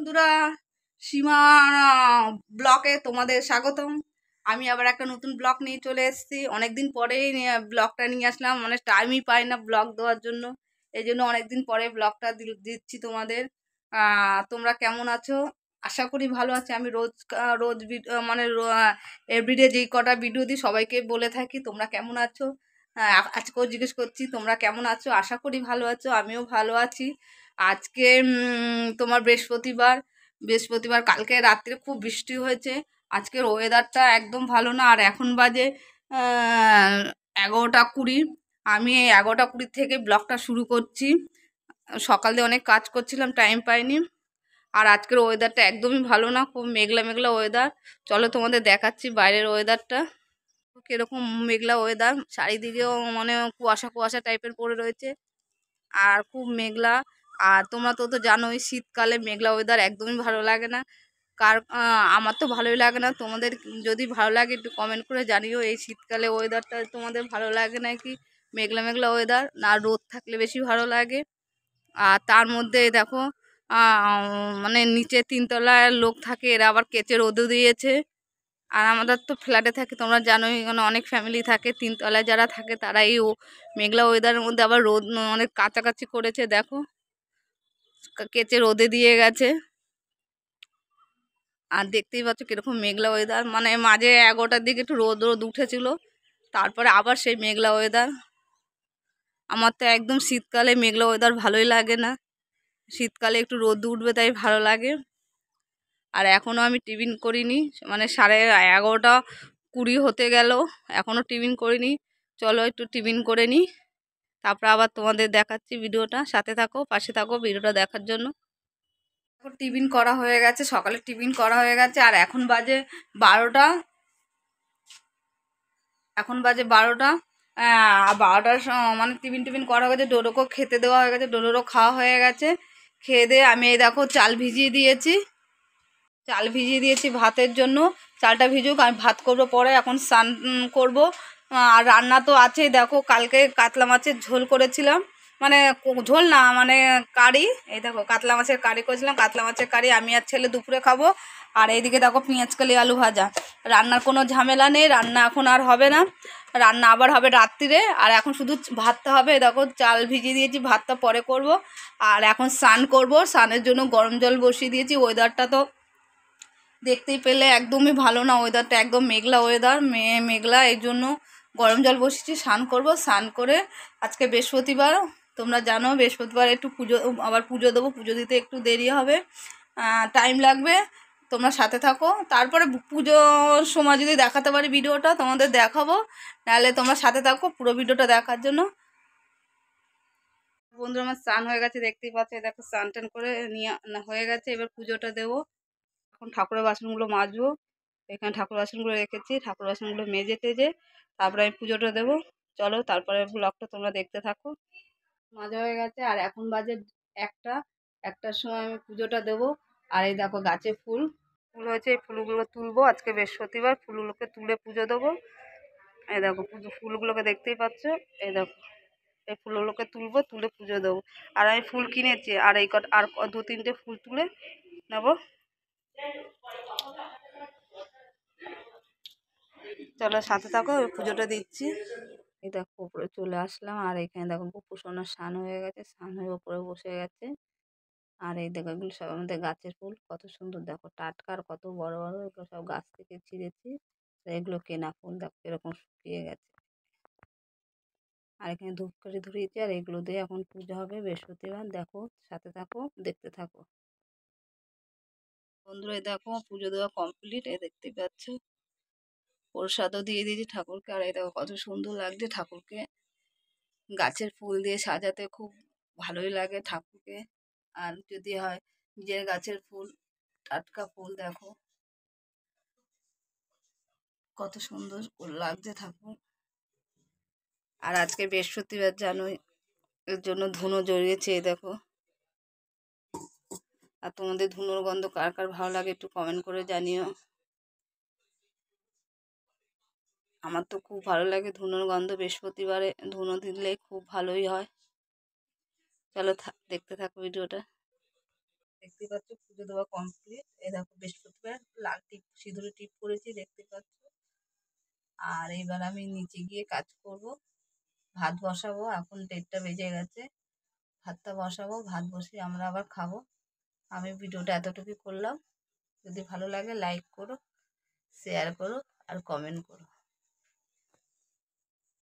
বন্ধুরা, সীমা ব্লকে তোমাদের স্বাগতম। আমি আবার একটা নতুন ব্লগ নিয়ে চলে এসেছি। অনেকদিন পরেই ব্লগটা নিয়ে আসলাম, মানে টাইমই পাই না ব্লগ দেওয়ার জন্য। এই জন্য অনেকদিন পরে ব্লগটা দিচ্ছি তোমাদের। তোমরা কেমন আছো? আশা করি ভালো আছি। আমি রোজ রোজ মানে এভরিডে যেই কটা ভিডিও দিই সবাইকে বলে থাকি তোমরা কেমন আছো। আজকেও জিজ্ঞেস করছি তোমরা কেমন আছো। আশা করি ভালো আছো, আমিও ভালো আছি। আজকে তোমার বৃহস্পতিবার কালকে রাত্রে খুব বৃষ্টি হয়েছে। আজকের ওয়েদারটা একদম ভালো না। আর এখন বাজে 11:20। আমি এই 11:20 থেকে ব্লগটা শুরু করছি। সকাল দিয়ে অনেক কাজ করছিলাম, টাইম পাইনি। আর আজকের ওয়েদারটা একদমই ভালো না, খুব মেঘলা মেঘলা ওয়েদার। চলো তোমাদের দেখাচ্ছি বাইরের ওয়েদারটা কিরকম। মেঘলা ওয়েদার, চারিদিকেও মানে কুয়াশা কুয়াশা টাইপের পড়ে রয়েছে আর খুব মেঘলা। আর তোমরা তো জানোই শীতকালে মেঘলা ওয়েদার একদমই ভালো লাগে না। আমার তো ভালোই লাগে না। তোমাদের যদি ভালো লাগে একটু কমেন্ট করে জানিও, এই শীতকালে ওয়েদারটা তোমাদের ভালো লাগে নাকি মেঘলা মেঘলা ওয়েদার, না রোদ থাকলে বেশি ভালো লাগে। আর তার মধ্যে দেখো মানে নিচে 3 তলায় লোক থাকে, এরা আবার কেচে রোদও দিয়েছে। আর আমাদের তো ফ্ল্যাটে থাকে, তোমরা জানোই এখানে অনেক ফ্যামিলি থাকে। 3 তলায় যারা থাকে তারা এই মেঘলা ওয়েদারের মধ্যে আবার রোদ অনেক কাছাকাছি করেছে, দেখো কেচে রোদে দিয়ে গেছে। আর দেখতেই পাচ্ছ কিরকম মেঘলা ওয়েদার, মানে মাঝে 11টার দিকে একটু রোদ রোদ উঠেছিল, তারপরে আবার সেই মেঘলা ওয়েদার। আমার তো একদম শীতকালে মেঘলা ওয়েদার ভালোই লাগে না। শীতকালে একটু রোদ উঠবে তাই ভালো লাগে। আর এখনও আমি টিফিন করিনি, মানে 11:20 হতে গেল, এখনও টিফিন করিনি। চলো একটু টিফিন করে নিই, তারপর আবার তোমাদের দেখাচ্ছি। ভিডিওটা সাথে থাকো, পাশে থাকো ভিডিওটা দেখার জন্য। টিফিন করা হয়ে গেছে, সকালে টিফিন করা হয়ে গেছে। আর এখন বাজে 12টা। এখন বাজে 12টা। 12টার মানে টিফিন করা হয়ে গেছে, ডোডোকেও খেতে দেওয়া হয়ে গেছে, ডোডোরও খাওয়া হয়ে গেছে। খেয়ে দিয়ে আমি এই দেখো চাল ভিজিয়ে দিয়েছি ভাতের জন্য। চালটা ভিজুক, আমি ভাত করবো পরে, এখন স্নান করবো। আর রান্না তো আছেই। দেখো কালকে কাতলা মাছের ঝোল করেছিলাম, মানে ঝোল না মানে কারি। এই দেখো কাতলা মাছের কারি করেছিলাম, কাতলা মাছের কারি আমি আর ছেলে দুপুরে খাবো। আর এইদিকে দেখো পেঁয়াজকালি আলু ভাজা। রান্নার কোনো ঝামেলা নেই, রান্না এখন আর হবে না, রান্না আবার হবে রাত্রিরে। আর এখন শুধু ভাতটা হবে। দেখো চাল ভিজিয়ে দিয়েছি, ভাতটা পরে করব। আর এখন স্নান করব, স্নানের জন্য গরম জল বসিয়ে দিয়েছি। ওয়েদারটা তো দেখতেই পেলে একদমই ভালো না, ওয়েদারটা একদম মেঘলা ওয়েদার, মেঘলা। এই জন্য গরম জল বসিয়েছি, স্নান করব। স্নান করে আজকে বৃহস্পতিবার, তোমরা জানো বৃহস্পতিবার একটু আবার পুজো দেবো। পুজো দিতে একটু দেরি হবে, টাইম লাগবে। তোমরা সাথে থাকো, তারপরে পুজোর সময় যদি দেখাতে পারি ভিডিওটা তোমাদের দেখাবো, নাহলে তোমরা সাথে থাকো পুরো ভিডিওটা দেখার জন্য। বন্ধুরা আমার স্নান হয়ে গেছে, দেখতেই পাচ্ছে। দেখো স্নান টান করে নিয়ে হয়ে গেছে, এবার পুজোটা দেবো। এখন ঠাকুরের বাসনগুলো মাজবো। এখানে ঠাকুর বাসনগুলো রেখেছি, ঠাকুর বাসনগুলো মেজে টেজে তারপরে আমি পুজোটা দেবো। চলো তারপরে ব্লগটা তোমরা দেখতে থাকো। মাজা হয়ে গেছে, আর এখন বাজে 1টার সময় আমি পুজোটা দেবো। আর এই দেখো গাছে ফুল হয়েছে, এই ফুলগুলো তুলবো। আজকে বৃহস্পতিবার, ফুলগুলোকে তুলে পুজো দেবো। এই দেখো ফুলগুলোকে দেখতেই পাচ্ছ। এই দেখো এই ফুলগুলোকে তুলবো, তুলে পুজো দেবো। আর আমি ফুল কিনেছি, আর এই আর 2-3টে ফুল তুলে নেবো। চলো সাথে থাকো, পুজোটা দিচ্ছি। এই দেখো উপরে চলে আসলাম, আর এখানে দেখো গোপুসোনার স্নান হয়ে গেছে, স্নান হয়ে উপরে বসে গেছে। আর এই দেখো এগুলো সব আমাদের গাছের ফুল, কত সুন্দর দেখো, টাটকা আর কত বড় বড়। এগুলো সব গাছ থেকে ছিঁড়েছি, এগুলো কেনা ফুল। দেখো এরকম শুকিয়ে গেছে। আর এখানে ধূপকাঠি ধরিয়েছি, আর এগুলো দিয়ে এখন পুজো হবে বৃহস্পতিবার। দেখো সাথে থাকো, দেখতে থাকো বন্ধুরা। এই দেখো পুজো দেওয়া কমপ্লিট, এই দেখতে পাচ্ছ। প্রসাদও দিয়ে দিয়েছি ঠাকুরকে। আর এই দেখো কত সুন্দর লাগছে ঠাকুরকে, গাছের ফুল দিয়ে সাজাতে খুব ভালোই লাগে ঠাকুরকে। আর যদি হয় নিজের গাছের ফুল, টাটকা ফুল, দেখো কত সুন্দর লাগছে ঠাকুর। আর আজকে বৃহস্পতিবার জানোই, এর জন্য ধুনো জড়িয়েছে। এই দেখো। আর তোমাদের ধুনোর গন্ধ কার কার ভালো লাগে একটু কমেন্ট করে জানিও। আমার তো খুব ভালো লাগে ধুনোর গন্ধ, বৃহস্পতিবারে ধুনো দিলে খুব ভালোই হয়। চলো দেখতে থাকো ভিডিওটা। দেখতে পাচ্ছ পুজো দেওয়া কমপ্লিট। এই দেখো বৃহস্পতিবার লাল টিপ সিঁদুরে টিপ করেছি দেখতে পাচ্ছ। আর এইবার আমি নিচে গিয়ে কাজ করব, ভাত বসাবো। এখন 1:30টা বেজে গেছে, ভাতটা বসাবো, ভাত বসিয়ে আমরা আবার খাবো। আমি ভিডিওটা এতটুকুই করলাম। যদি ভালো লাগে লাইক করো, শেয়ার করো আর কমেন্ট করো।